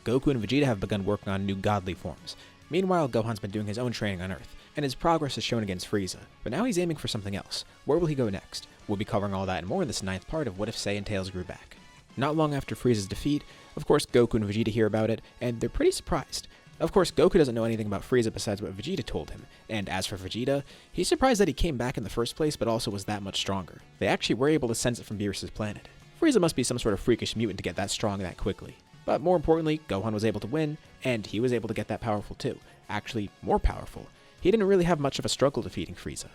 Goku and Vegeta have begun working on new godly forms. Meanwhile, Gohan's been doing his own training on Earth, and his progress is shown against Frieza. But now he's aiming for something else. Where will he go next? We'll be covering all that and more in this 9th part of What If Saiyan Tails Grew Back. Not long after Frieza's defeat, of course Goku and Vegeta hear about it, and they're pretty surprised. Of course, Goku doesn't know anything about Frieza besides what Vegeta told him, and as for Vegeta, he's surprised that he came back in the first place but also was that much stronger. They actually were able to sense it from Beerus' planet. Frieza must be some sort of freakish mutant to get that strong that quickly. But more importantly, Gohan was able to win, and he was able to get that powerful too. Actually, more powerful. He didn't really have much of a struggle defeating Frieza.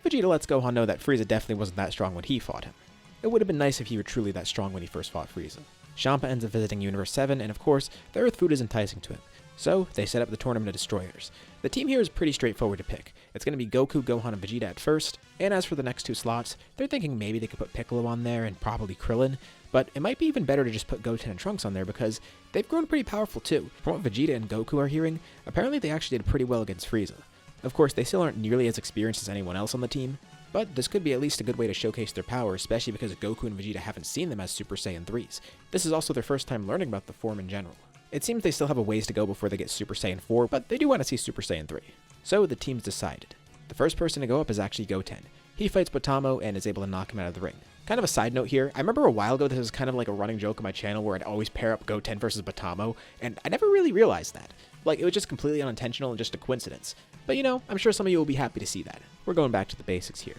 Vegeta lets Gohan know that Frieza definitely wasn't that strong when he fought him. It would have been nice if he were truly that strong when he first fought Frieza. Champa ends up visiting Universe 7, and of course, the Earth food is enticing to him. So, they set up the Tournament of Destroyers. The team here is pretty straightforward to pick. It's going to be Goku, Gohan, and Vegeta at first, and as for the next 2 slots, they're thinking maybe they could put Piccolo on there and probably Krillin, but it might be even better to just put Goten and Trunks on there because they've grown pretty powerful too. From what Vegeta and Goku are hearing, apparently they actually did pretty well against Frieza. Of course, they still aren't nearly as experienced as anyone else on the team, but this could be at least a good way to showcase their power, especially because Goku and Vegeta haven't seen them as Super Saiyan 3s. This is also their first time learning about the form in general. It seems they still have a ways to go before they get Super Saiyan 4, but they do want to see Super Saiyan 3. So the team's decided. The first person to go up is actually Goten. He fights Potamo and is able to knock him out of the ring. Kind of a side note here, I remember a while ago this was kind of like a running joke on my channel where I'd always pair up Goten versus Potamo, and I never really realized that. Like, it was just completely unintentional and just a coincidence. But you know, I'm sure some of you will be happy to see that. We're going back to the basics here.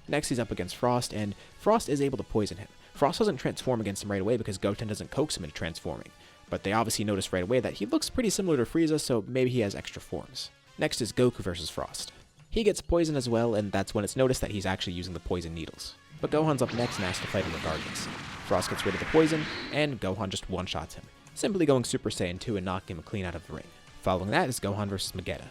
Next he's up against Frost, and Frost is able to poison him. Frost doesn't transform against him right away because Goten doesn't coax him into transforming. But they obviously notice right away that he looks pretty similar to Frieza, so maybe he has extra forms. Next is Goku versus Frost. He gets poisoned as well, and that's when it's noticed that he's actually using the poison needles. But Gohan's up next and has to fight him regardless. Frost gets rid of the poison, and Gohan just one-shots him, simply going Super Saiyan 2 and knocking him clean out of the ring. Following that is Gohan versus Vegeta.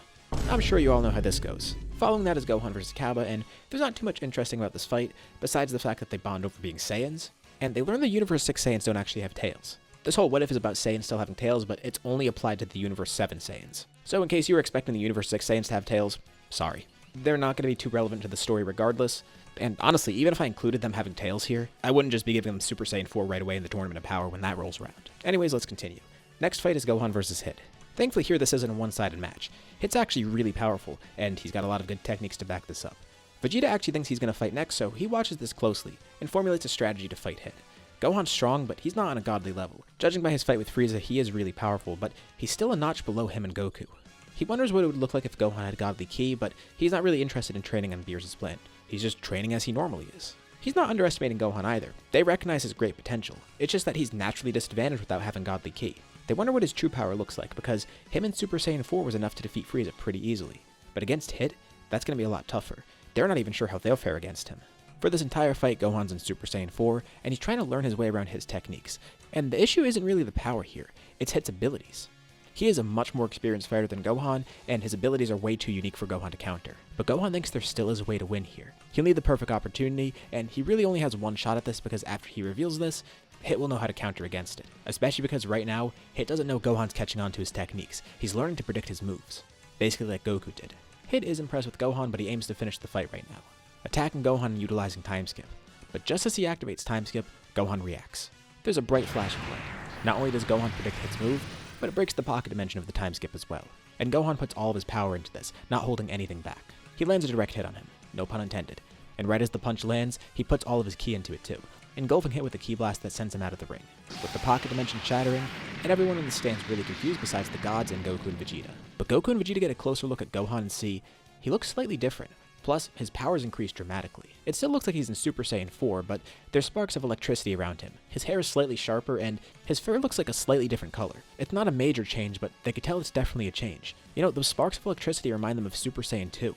I'm sure you all know how this goes. Following that is Gohan versus Kaba, and there's not too much interesting about this fight, besides the fact that they bond over being Saiyans, and they learn the Universe 6 Saiyans don't actually have tails. This whole what if is about Saiyans still having tails, but it's only applied to the Universe 7 Saiyans. So in case you were expecting the Universe 6 Saiyans to have tails, sorry. They're not going to be too relevant to the story regardless, and honestly, even if I included them having tails here, I wouldn't just be giving them Super Saiyan 4 right away in the Tournament of Power when that rolls around. Anyways, let's continue. Next fight is Gohan versus Hit. Thankfully here this isn't a one-sided match. Hit's actually really powerful, and he's got a lot of good techniques to back this up. Vegeta actually thinks he's going to fight next, so he watches this closely, and formulates a strategy to fight Hit. Gohan's strong, but he's not on a godly level. Judging by his fight with Frieza, he is really powerful, but he's still a notch below him and Goku. He wonders what it would look like if Gohan had godly ki, but he's not really interested in training on Beerus' planet. He's just training as he normally is. He's not underestimating Gohan either. They recognize his great potential. It's just that he's naturally disadvantaged without having godly ki. They wonder what his true power looks like, because him in Super Saiyan 4 was enough to defeat Frieza pretty easily. But against Hit, that's going to be a lot tougher. They're not even sure how they'll fare against him. For this entire fight, Gohan's in Super Saiyan 4, and he's trying to learn his way around Hit's techniques. And the issue isn't really the power here, it's Hit's abilities. He is a much more experienced fighter than Gohan, and his abilities are way too unique for Gohan to counter. But Gohan thinks there still is a way to win here. He'll need the perfect opportunity, and he really only has one shot at this because after he reveals this, Hit will know how to counter against it. Especially because right now, Hit doesn't know Gohan's catching on to his techniques. He's learning to predict his moves. Basically like Goku did. Hit is impressed with Gohan, but he aims to finish the fight right now, attacking Gohan and utilizing Time Skip. But just as he activates Time Skip, Gohan reacts. There's a bright flash of light. Not only does Gohan predict Hit's move, but it breaks the pocket dimension of the Time Skip as well. And Gohan puts all of his power into this, not holding anything back. He lands a direct hit on him, no pun intended. And right as the punch lands, he puts all of his ki into it too, engulfing Hit with a ki blast that sends him out of the ring, with the pocket dimension shattering, and everyone in the stands really confused besides the gods and Goku and Vegeta. But Goku and Vegeta get a closer look at Gohan and see he looks slightly different. Plus, his powers increased dramatically. It still looks like he's in Super Saiyan 4, but there's sparks of electricity around him. His hair is slightly sharper, and his fur looks like a slightly different color. It's not a major change, but they could tell it's definitely a change. You know, those sparks of electricity remind them of Super Saiyan 2.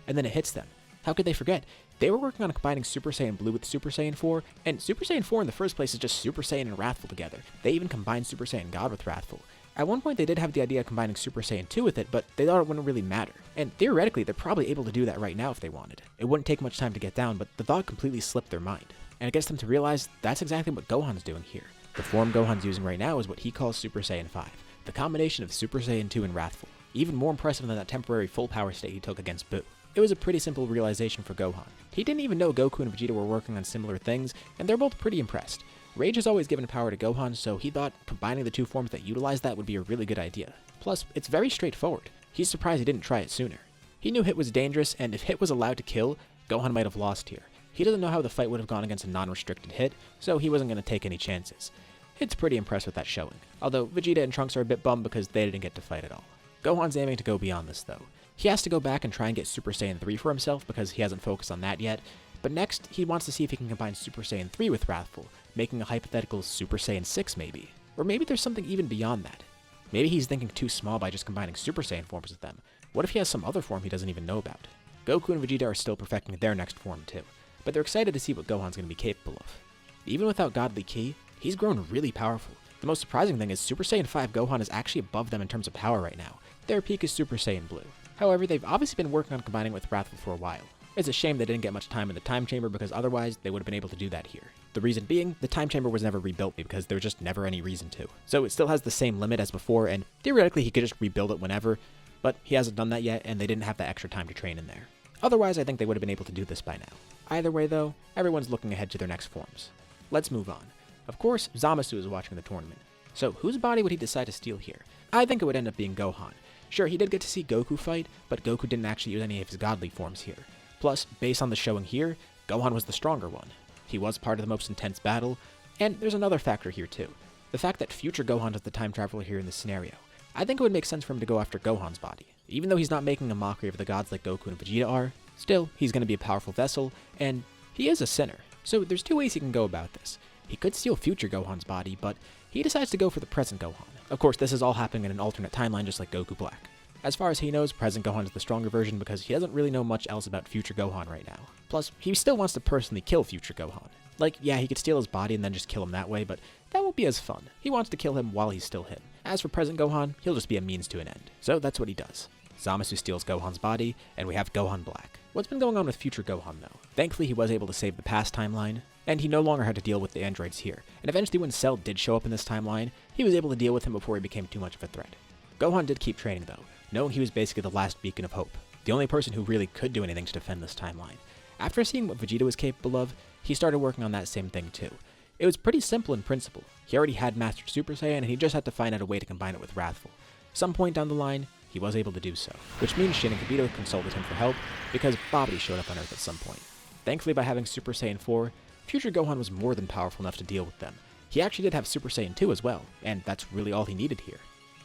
And then it hits them. How could they forget? They were working on combining Super Saiyan Blue with Super Saiyan 4, and Super Saiyan 4 in the first place is just Super Saiyan and Wrathful together. They even combined Super Saiyan God with Wrathful. At one point they did have the idea of combining Super Saiyan 2 with it, but they thought it wouldn't really matter. And theoretically, they're probably able to do that right now if they wanted. It wouldn't take much time to get down, but the thought completely slipped their mind. And it gets them to realize that's exactly what Gohan's doing here. The form Gohan's using right now is what he calls Super Saiyan 5, the combination of Super Saiyan 2 and Wrathful. Even more impressive than that temporary full power state he took against Buu. It was a pretty simple realization for Gohan. He didn't even know Goku and Vegeta were working on similar things, and they're both pretty impressed. Rage has always given power to Gohan, so he thought combining the two forms that utilize that would be a really good idea. Plus, it's very straightforward. He's surprised he didn't try it sooner. He knew Hit was dangerous, and if Hit was allowed to kill, Gohan might have lost here. He doesn't know how the fight would have gone against a non-restricted Hit, so he wasn't going to take any chances. Hit's pretty impressed with that showing, although Vegeta and Trunks are a bit bummed because they didn't get to fight at all. Gohan's aiming to go beyond this though. He has to go back and try and get Super Saiyan 3 for himself because he hasn't focused on that yet, but next he wants to see if he can combine Super Saiyan 3 with Wrathful, making a hypothetical Super Saiyan 6 maybe. Or maybe there's something even beyond that. Maybe he's thinking too small by just combining Super Saiyan forms with them. What if he has some other form he doesn't even know about? Goku and Vegeta are still perfecting their next form too, but they're excited to see what Gohan's going to be capable of. Even without Godly Ki, he's grown really powerful. The most surprising thing is Super Saiyan 5 Gohan is actually above them in terms of power right now. Their peak is Super Saiyan Blue. However, they've obviously been working on combining with Wrathful for a while. It's a shame they didn't get much time in the time chamber because otherwise they would have been able to do that here. The reason being, the time chamber was never rebuilt because there was just never any reason to. So it still has the same limit as before, and theoretically he could just rebuild it whenever, but he hasn't done that yet and they didn't have that extra time to train in there. Otherwise, I think they would have been able to do this by now. Either way though, everyone's looking ahead to their next forms. Let's move on. Of course, Zamasu is watching the tournament. So whose body would he decide to steal here? I think it would end up being Gohan. Sure, he did get to see Goku fight, but Goku didn't actually use any of his godly forms here. Plus, based on the showing here, Gohan was the stronger one. He was part of the most intense battle, and there's another factor here too. The fact that future Gohan is the time traveler here in this scenario. I think it would make sense for him to go after Gohan's body. Even though he's not making a mockery of the gods like Goku and Vegeta are, still, he's going to be a powerful vessel, and he is a sinner. So there's two ways he can go about this. He could steal future Gohan's body, but he decides to go for the present Gohan. Of course, this is all happening in an alternate timeline just like Goku Black. As far as he knows, present Gohan is the stronger version because he doesn't really know much else about future Gohan right now. Plus, he still wants to personally kill future Gohan. Like, yeah, he could steal his body and then just kill him that way, but that won't be as fun. He wants to kill him while he's still him. As for present Gohan, he'll just be a means to an end. So that's what he does. Zamasu steals Gohan's body, and we have Gohan Black. What's been going on with future Gohan though? Thankfully he was able to save the past timeline, and he no longer had to deal with the androids here. And eventually when Cell did show up in this timeline, he was able to deal with him before he became too much of a threat. Gohan did keep training though, knowing he was basically the last beacon of hope. The only person who really could do anything to defend this timeline. After seeing what Vegeta was capable of, he started working on that same thing too. It was pretty simple in principle. He already had mastered Super Saiyan and he just had to find out a way to combine it with Wrathful. Some point down the line, he was able to do so, which means Shin and Kibito consulted him for help because Babidi showed up on Earth at some point. Thankfully, by having Super Saiyan 4, future Gohan was more than powerful enough to deal with them. He actually did have Super Saiyan 2 as well, and that's really all he needed here.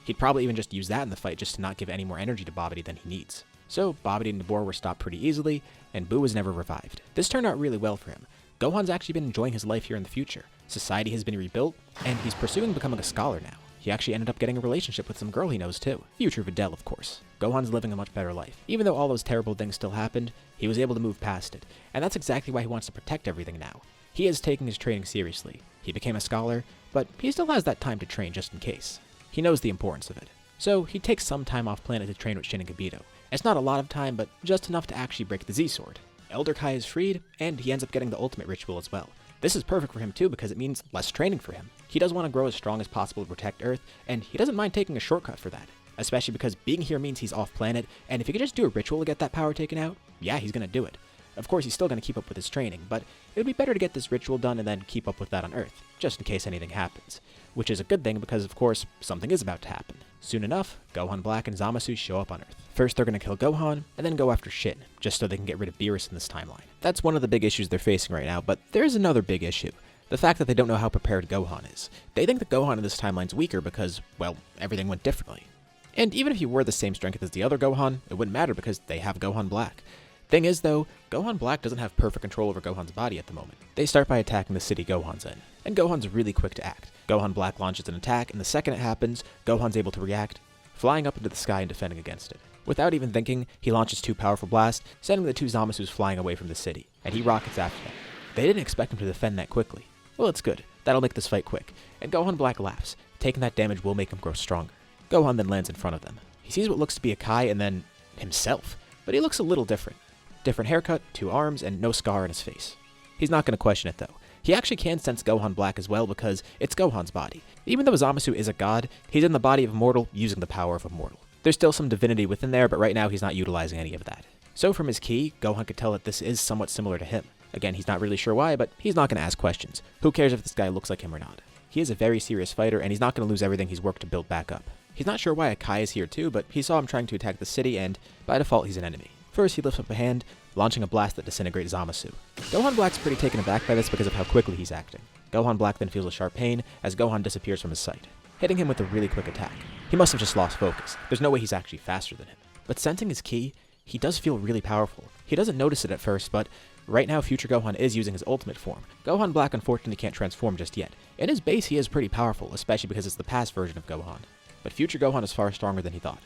He'd probably even just use that in the fight just to not give any more energy to Babidi than he needs. So Babidi and Nabor were stopped pretty easily, and Boo was never revived. This turned out really well for him. Gohan's actually been enjoying his life here in the future. Society has been rebuilt, and he's pursuing becoming a scholar now. He actually ended up getting a relationship with some girl he knows too. Future Videl, of course. Gohan's living a much better life. Even though all those terrible things still happened, he was able to move past it. And that's exactly why he wants to protect everything now. He is taking his training seriously. He became a scholar, but he still has that time to train just in case. He knows the importance of it. So he takes some time off planet to train with Shin and Kibito. It's not a lot of time, but just enough to actually break the Z-Sword. Elder Kai is freed, and he ends up getting the ultimate ritual as well. This is perfect for him too because it means less training for him. He does want to grow as strong as possible to protect Earth, and he doesn't mind taking a shortcut for that. Especially because being here means he's off planet, and if he could just do a ritual to get that power taken out, yeah, he's gonna do it. Of course, he's still gonna keep up with his training, but it would be better to get this ritual done and then keep up with that on Earth, just in case anything happens. Which is a good thing because, of course, something is about to happen. Soon enough, Gohan Black and Zamasu show up on Earth. First, they're gonna kill Gohan, and then go after Shin, just so they can get rid of Beerus in this timeline. That's one of the big issues they're facing right now, but there's another big issue. The fact that they don't know how prepared Gohan is. They think that Gohan in this timeline's weaker because, well, everything went differently. And even if he were the same strength as the other Gohan, it wouldn't matter because they have Gohan Black. Thing is though, Gohan Black doesn't have perfect control over Gohan's body at the moment. They start by attacking the city Gohan's in, and Gohan's really quick to act. Gohan Black launches an attack, and the second it happens, Gohan's able to react, flying up into the sky and defending against it. Without even thinking, he launches two powerful blasts, sending the two Zamasus flying away from the city, and he rockets after them. They didn't expect him to defend that quickly. Well, it's good. That'll make this fight quick. And Gohan Black laughs. Taking that damage will make him grow stronger. Gohan then lands in front of them. He sees what looks to be a Kai and then himself, but he looks a little different. Different haircut, two arms, and no scar on his face. He's not going to question it though. He actually can sense Gohan Black as well because it's Gohan's body. Even though Zamasu is a god, he's in the body of a mortal using the power of a mortal. There's still some divinity within there, but right now he's not utilizing any of that. So from his ki, Gohan could tell that this is somewhat similar to him. Again, he's not really sure why, but he's not going to ask questions. Who cares if this guy looks like him or not? He is a very serious fighter, and he's not going to lose everything he's worked to build back up. He's not sure why Akai is here too, but he saw him trying to attack the city, and by default he's an enemy. First, he lifts up a hand, launching a blast that disintegrates Zamasu. Gohan Black's pretty taken aback by this because of how quickly he's acting. Gohan Black then feels a sharp pain as Gohan disappears from his sight, hitting him with a really quick attack. He must have just lost focus. There's no way he's actually faster than him. But sensing his ki, he does feel really powerful. He doesn't notice it at first, but right now future Gohan is using his ultimate form. Gohan Black unfortunately can't transform just yet. In his base he is pretty powerful, especially because it's the past version of Gohan. But future Gohan is far stronger than he thought.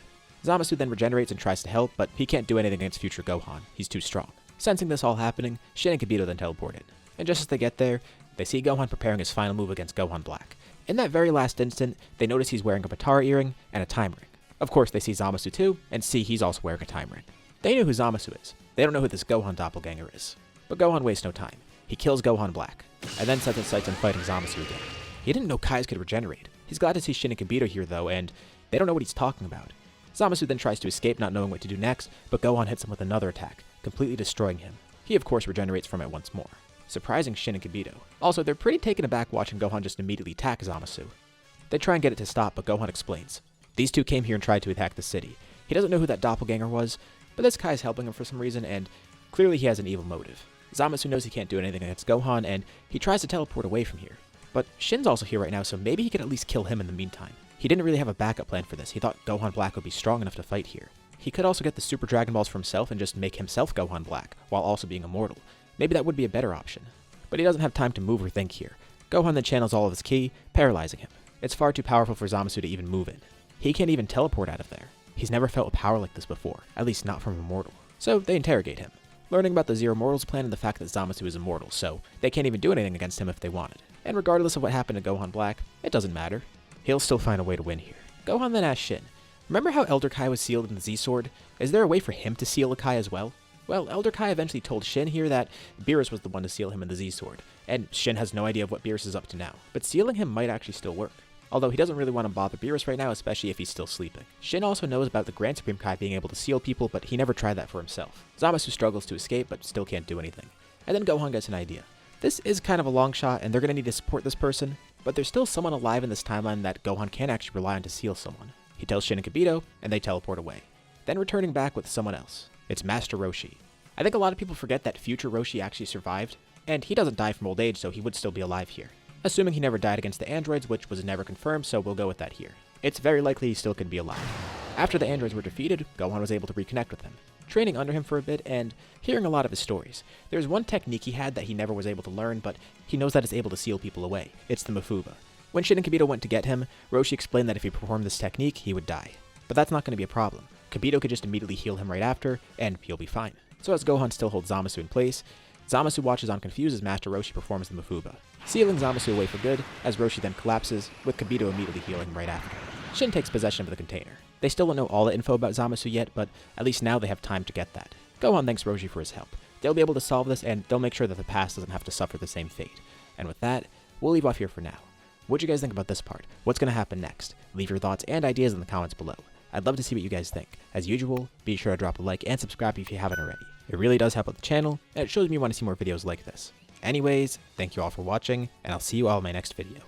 Zamasu then regenerates and tries to help, but he can't do anything against future Gohan. He's too strong. Sensing this all happening, Shin and Kibito then teleport in. And just as they get there, they see Gohan preparing his final move against Gohan Black. In that very last instant, they notice he's wearing a Batara earring and a time ring. Of course, they see Zamasu too, and see he's also wearing a time ring. They know who Zamasu is. They don't know who this Gohan doppelganger is. But Gohan wastes no time. He kills Gohan Black, and then sets his sights on fighting Zamasu again. He didn't know Kais could regenerate. He's glad to see Shin and Kibito here though, and they don't know what he's talking about. Zamasu then tries to escape, not knowing what to do next, but Gohan hits him with another attack, completely destroying him. He of course regenerates from it once more, surprising Shin and Kibito. Also, they're pretty taken aback watching Gohan just immediately attack Zamasu. They try and get it to stop, but Gohan explains. These two came here and tried to attack the city. He doesn't know who that doppelganger was, but this Kai is helping him for some reason, and clearly he has an evil motive. Zamasu knows he can't do anything against Gohan, and he tries to teleport away from here. But Shin's also here right now, so maybe he could at least kill him in the meantime. He didn't really have a backup plan for this. He thought Gohan Black would be strong enough to fight here. He could also get the Super Dragon Balls for himself and just make himself Gohan Black, while also being immortal. Maybe that would be a better option. But he doesn't have time to move or think here. Gohan then channels all of his ki, paralyzing him. It's far too powerful for Zamasu to even move in. He can't even teleport out of there. He's never felt a power like this before, at least not from a mortal. So they interrogate him, learning about the Zero Mortals plan and the fact that Zamasu is immortal, so they can't even do anything against him if they wanted. And regardless of what happened to Gohan Black, it doesn't matter. He'll still find a way to win here. Gohan then asks Shin, remember how Elder Kai was sealed in the Z-Sword? Is there a way for him to seal a Kai as well? Well, Elder Kai eventually told Shin here that Beerus was the one to seal him in the Z-Sword, and Shin has no idea of what Beerus is up to now, but sealing him might actually still work. Although he doesn't really want to bother Beerus right now, especially if he's still sleeping. Shin also knows about the Grand Supreme Kai being able to seal people, but he never tried that for himself. Zamasu struggles to escape, but still can't do anything. And then Gohan gets an idea. This is kind of a long shot, and they're going to need to support this person, but there's still someone alive in this timeline that Gohan can actually rely on to seal someone. He tells Shin and Kibito, and they teleport away, then returning back with someone else. It's Master Roshi. I think a lot of people forget that future Roshi actually survived, and he doesn't die from old age, so he would still be alive here. Assuming he never died against the androids, which was never confirmed, so we'll go with that here. It's very likely he still could be alive. After the androids were defeated, Gohan was able to reconnect with him, training under him for a bit and hearing a lot of his stories. There's one technique he had that he never was able to learn, but he knows that it's able to seal people away. It's the Mafuba. When Shin and Kibito went to get him, Roshi explained that if he performed this technique, he would die. But that's not going to be a problem. Kibito could just immediately heal him right after, and he'll be fine. So as Gohan still holds Zamasu in place, Zamasu watches on confused as Master Roshi performs the Mafuba, sealing Zamasu away for good, as Roshi then collapses, with Kibito immediately healing right after. Shin takes possession of the container. They still don't know all the info about Zamasu yet, but at least now they have time to get that. Gohan thanks Roshi for his help. They'll be able to solve this, and they'll make sure that the past doesn't have to suffer the same fate. And with that, we'll leave off here for now. What'd you guys think about this part? What's going to happen next? Leave your thoughts and ideas in the comments below. I'd love to see what you guys think. As usual, be sure to drop a like and subscribe if you haven't already. It really does help out the channel, and it shows me you want to see more videos like this. Anyways, thank you all for watching, and I'll see you all in my next video.